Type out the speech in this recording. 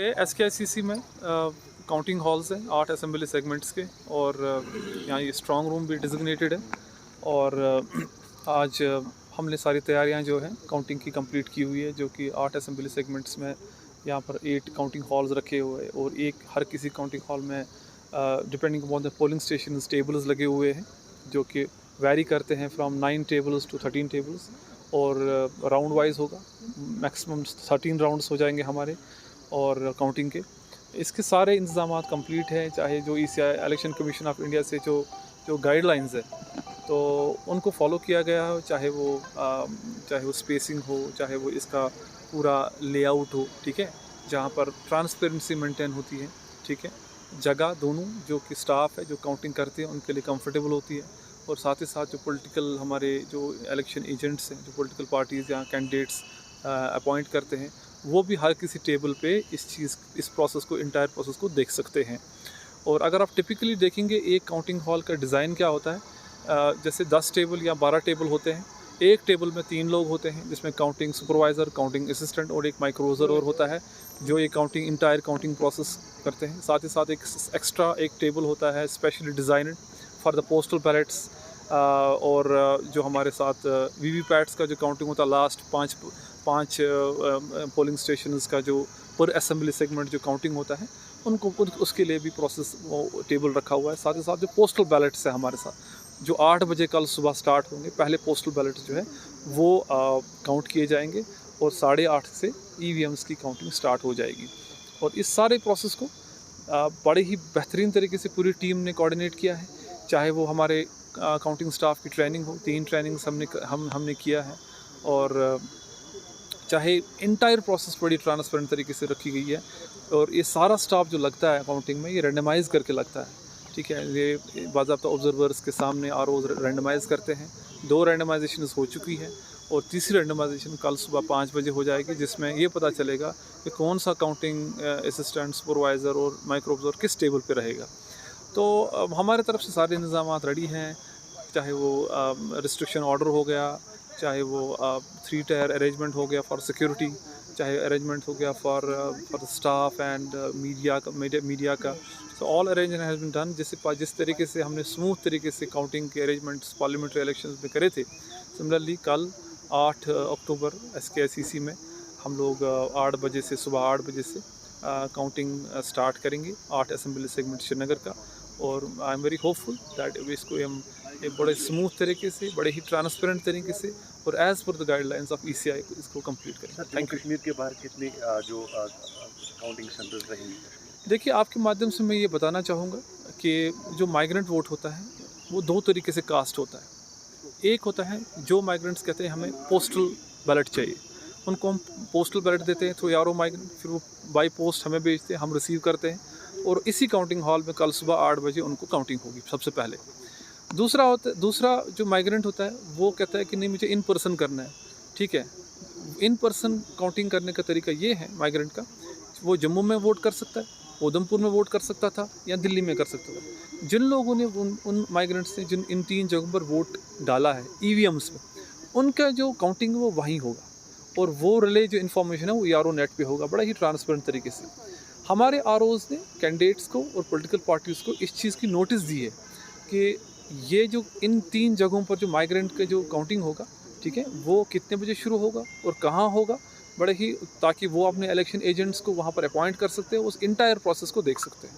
SKICC में counting halls हैं 8 assembly segments के। और यहाँ ये स्ट्रॉन्ग रूम भी डिजिग्नेटेड है। और आज हमने सारी तैयारियां जो हैं काउंटिंग की कंप्लीट की हुई है, जो कि 8 असेंबली सेगमेंट्स में यहाँ पर 8 काउंटिंग हॉल्स रखे हुए हैं। और एक हर किसी काउंटिंग हॉल में depending upon the polling station tables लगे हुए हैं, जो कि वैरी करते हैं फ्रॉम 9 टेबल्स टू 13 टेबल्स। और राउंड वाइज होगा, मैक्सिमम 13 राउंड्स हो जाएंगे हमारे और काउंटिंग के। इसके सारे इंतजाम कंप्लीट हैं, चाहे जो ECI election commission of India से जो गाइडलाइंस है तो उनको फॉलो किया गया हो, चाहे वो स्पेसिंग हो, चाहे वो इसका पूरा लेआउट हो, ठीक है, जहाँ पर ट्रांसपेरेंसी मेंटेन होती है, ठीक है, जगह दोनों जो कि स्टाफ है जो काउंटिंग करते हैं उनके लिए कंफर्टेबल होती है। और साथ ही साथ जो पॉलिटिकल हमारे जो इलेक्शन एजेंट्स हैं, जो पॉलिटिकल पार्टीज़ या कैंडिडेट्स अपॉइंट करते हैं, वो भी हर किसी टेबल पे इस प्रोसेस को, इंटायर प्रोसेस को देख सकते हैं। और अगर आप टिपिकली देखेंगे एक काउंटिंग हॉल का डिज़ाइन क्या होता है, जैसे 10 टेबल या 12 टेबल होते हैं। एक टेबल में 3 लोग होते हैं, जिसमें काउंटिंग सुपरवाइज़र, काउंटिंग असिस्टेंट और एक माइक्रोज़र और होता है, जो ये इंटायर काउंटिंग प्रोसेस करते हैं। साथ ही साथ एक एक्स्ट्रा एक टेबल होता है specially designed for the postal ballots. और जो हमारे साथ VVPATs का जो काउंटिंग होता है, लास्ट पाँच पोलिंग स्टेशंस का जो पर असेंबली सेगमेंट जो काउंटिंग होता है, उसके लिए भी प्रोसेस वो टेबल रखा हुआ है। साथ ही साथ जो पोस्टल बैलेट्स है हमारे साथ, जो 8 बजे कल सुबह स्टार्ट होंगे, पहले पोस्टल बैलेट्स जो है वो काउंट किए जाएंगे और 8:30 से EVMs की काउंटिंग स्टार्ट हो जाएगी। और इस सारे प्रोसेस को बड़े ही बेहतरीन तरीके से पूरी टीम ने कोऑर्डिनेट किया है। चाहे वो हमारे काउंटिंग स्टाफ की ट्रेनिंग हो, 3 ट्रेनिंग्स हमने किया है। और चाहे इंटायर प्रोसेस बड़ी ट्रांसपेरेंट तरीके से रखी गई है। और ये सारा स्टाफ जो लगता है काउंटिंग में, ये रेंडमाइज़ करके लगता है, ठीक है। ये बाज़ाब्ता ऑब्जर्वर्स के सामने ROs रेंडमाइज़ करते हैं। 2 रेंडमाइजेशन हो चुकी है और तीसरी रेंडमाइजेशन कल सुबह 5 बजे हो जाएगी, जिसमें ये पता चलेगा कि कौन सा काउंटिंग असिस्टेंट, सुपरवाइज़र और माइक्रो ऑब्जर्वर किस टेबल पर रहेगा। तो हमारे तरफ से सारे इंतजाम रेडी हैं, चाहे वो रिस्ट्रिक्शन ऑर्डर हो गया, चाहे वो 3 टायर अरेंजमेंट हो गया फॉर सिक्योरिटी, चाहे अरेंजमेंट हो गया फॉर स्टाफ एंड मीडिया का। So all arrangement has been done. जिस तरीके से हमने स्मूथ तरीके से काउंटिंग के अरेंजमेंट्स पार्लियामेंट्री इलेक्शंस में करे थे, सिमिलरली कल 8 अक्टूबर SKICC में हम लोग 8 बजे से, सुबह 8 बजे से काउंटिंग स्टार्ट करेंगे 8 असेंबली सेगमेंट श्रीनगर का। और I am very hopeful that इसको हम एक बड़े स्मूथ तरीके से, बड़े ही ट्रांसपेरेंट तरीके से और as per the guidelines of ECI इसको कंप्लीट करें। Thank you. कश्मीर के बाहर कितने जो काउंटिंग सेंटर्स रहेंगे? देखिए, आपके माध्यम से मैं ये बताना चाहूँगा कि जो माइग्रेंट वोट होता है वो 2 तरीके से कास्ट होता है। एक होता है जो माइग्रेंट्स कहते हैं हमें पोस्टल बैलेट चाहिए, उनको हम पोस्टल बैलेट देते हैं थ्रू यारो माइग्रेंट, फिर वो बाई पोस्ट हमें भेजते हैं, हम रिसीव करते हैं और इसी काउंटिंग हॉल में कल सुबह 8 बजे उनको काउंटिंग होगी सबसे पहले। दूसरा जो माइग्रेंट होता है वो कहता है कि नहीं, मुझे इन पर्सन करना है, ठीक है। इन पर्सन काउंटिंग करने का तरीका ये है माइग्रेंट का, वो जम्मू में वोट कर सकता है, उधमपुर में वोट कर सकता था या दिल्ली में कर सकता था। जिन लोगों ने उन माइग्रेंट्स ने जिन इन 3 जगहों पर वोट डाला है EVMs में, उनका जो काउंटिंग है वो वहीं होगा और वो रिले जो इन्फॉर्मेशन है वो यारो नेट पे होगा, बड़ा ही ट्रांसपेरेंट तरीके से। हमारे ROs ने कैंडिडेट्स को और पॉलिटिकल पार्टीज़ को इस चीज़ की नोटिस दी है कि ये जो इन 3 जगहों पर जो माइग्रेंट का जो काउंटिंग होगा, ठीक है, वो कितने बजे शुरू होगा और कहाँ होगा, बड़े ही, ताकि वो अपने इलेक्शन एजेंट्स को वहाँ पर अपॉइंट कर सकते हैं, उस इंटायर प्रोसेस को देख सकते हैं।